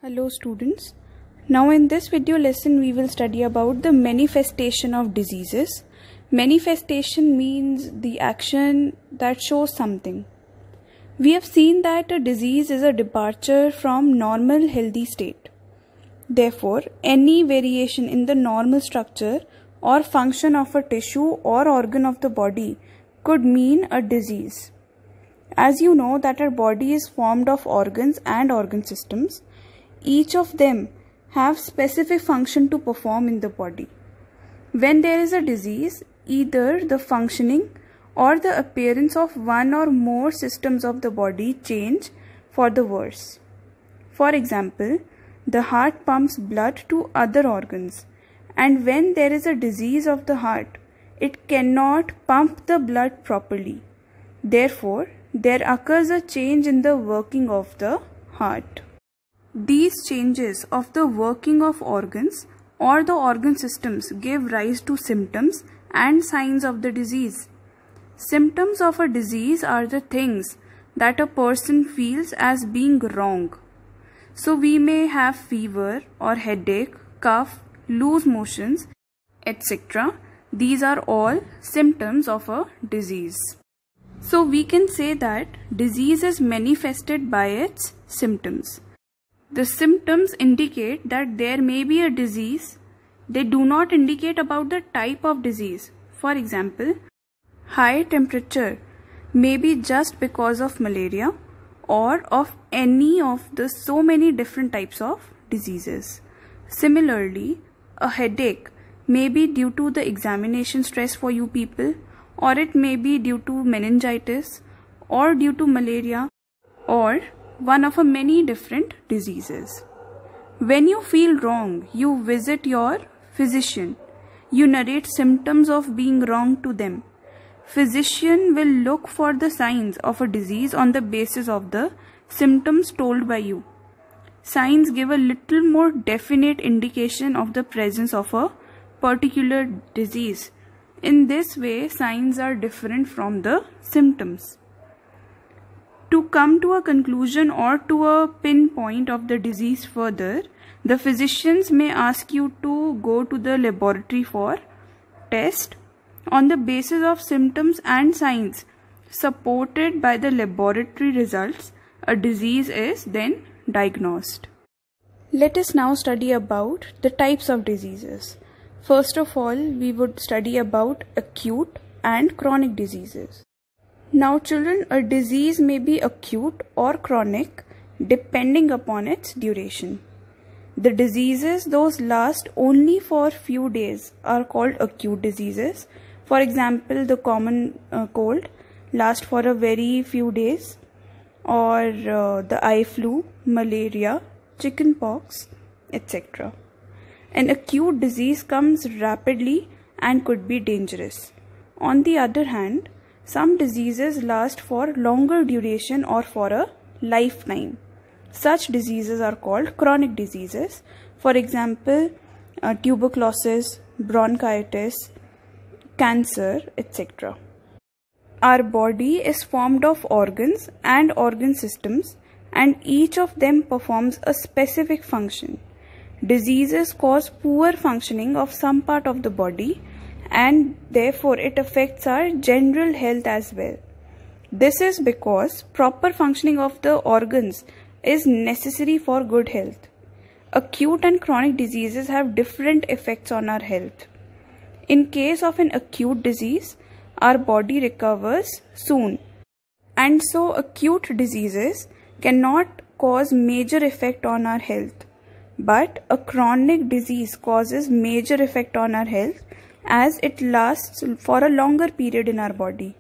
Hello students. Now in this video lesson we will study about the manifestation of diseases. Manifestation means the action that shows something. We have seen that a disease is a departure from normal healthy state. Therefore, any variation in the normal structure or function of a tissue or organ of the body could mean a disease. As you know that our body is formed of organs and organ systems. Each of them have specific function to perform in the body. When there is a disease, either the functioning or the appearance of one or more systems of the body change for the worse. For example, the heart pumps blood to other organs, and when there is a disease of the heart, it cannot pump the blood properly. Therefore, there occurs a change in the working of the heart. These changes of the working of organs or the organ systems give rise to symptoms and signs of the disease. Symptoms of a disease are the things that a person feels as being wrong. So we may have fever or headache, cough, loose motions, etc. These are all symptoms of a disease. So we can say that disease is manifested by its symptoms. The symptoms indicate that there may be a disease. They do not indicate about the type of disease. For example, high temperature may be just because of malaria or of any of the so many different types of diseases. Similarly, a headache may be due to the examination stress for you people, or it may be due to meningitis or due to malaria or one of a many different diseases. When you feel wrong, you visit your physician. You narrate symptoms of being wrong to them. Physician will look for the signs of a disease on the basis of the symptoms told by you. Signs give a little more definite indication of the presence of a particular disease. In this way, signs are different from the symptoms. To come to a conclusion or to a pinpoint of the disease further, the physicians may ask you to go to the laboratory for test. On the basis of symptoms and signs supported by the laboratory results, a disease is then diagnosed. Let us now study about the types of diseases. First of all, we would study about acute and chronic diseases. Now children, a disease may be acute or chronic depending upon its duration. The diseases those last only for few days are called acute diseases. For example, the common cold lasts for a very few days, or the eye flu, malaria, chickenpox, etc. An acute disease comes rapidly and could be dangerous. On the other hand, some diseases last for longer duration or for a lifetime. Such diseases are called chronic diseases. For example, tuberculosis, bronchitis, cancer, etc. Our body is formed of organs and organ systems, and each of them performs a specific function. Diseases cause poor functioning of some part of the body, and therefore it affects our general health as well. This is because proper functioning of the organs is necessary for good health. Acute and chronic diseases have different effects on our health. In case of an acute disease, our body recovers soon, and so acute diseases cannot cause major effect on our health. But a chronic disease causes major effect on our health as it lasts for a longer period in our body.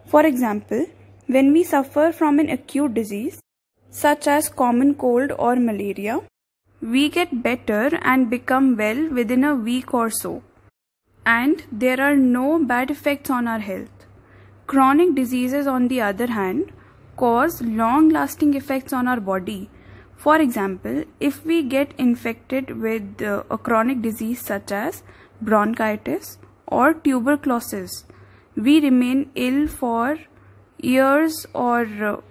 For example, when we suffer from an acute disease such as common cold or malaria, we get better and become well within a week or so, and there are no bad effects on our health. Chronic diseases, on the other hand, cause long-lasting effects on our body. For example, if we get infected with a chronic disease such as bronchitis or tuberculosis, we remain ill for years or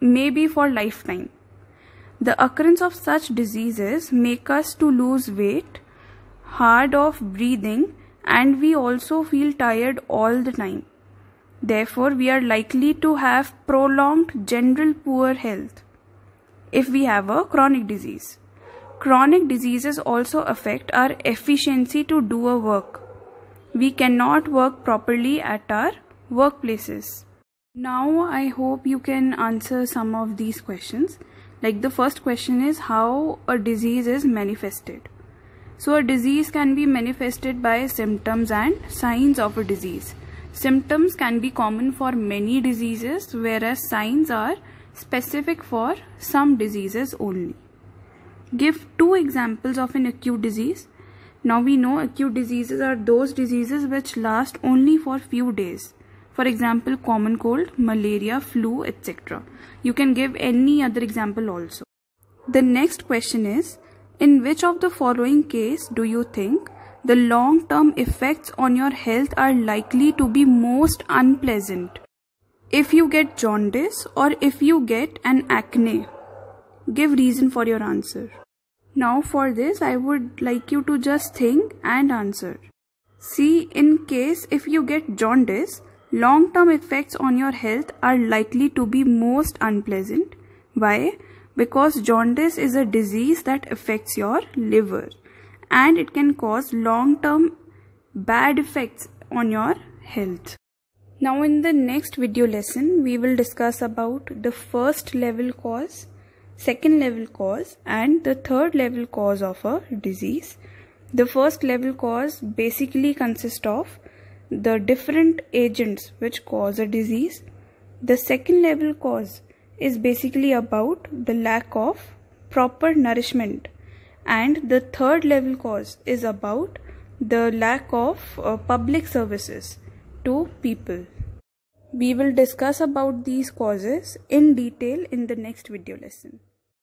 maybe for lifetime. The occurrence of such diseases make us to lose weight, hard of breathing, and we also feel tired all the time. Therefore, we are likely to have prolonged general poor health if we have a chronic disease. Chronic diseases also affect our efficiency to do a work. We cannot work properly at our workplaces. Now, I hope you can answer some of these questions. Like the first question is how a disease is manifested. So a disease can be manifested by symptoms and signs of a disease. Symptoms can be common for many diseases, whereas signs are specific for some diseases only. Give 2 examples of an acute disease. Now we know acute diseases are those diseases which last only for few days. For example, common cold, malaria, flu, etc. You can give any other example also. The next question is, in which of the following case do you think the long-term effects on your health are likely to be most unpleasant? If you get jaundice or if you get an acne, give reason for your answer. Now for this, I would like you to just think and answer. See, in case if you get jaundice, long-term effects on your health are likely to be most unpleasant. Why? Because jaundice is a disease that affects your liver and it can cause long-term bad effects on your health. Now in the next video lesson, we will discuss about the first level cause, second level cause and the third level cause of a disease. The first level cause basically consists of the different agents which cause a disease. The second level cause is basically about the lack of proper nourishment, and the third level cause is about the lack of public services to people. We will discuss about these causes in detail in the next video lesson.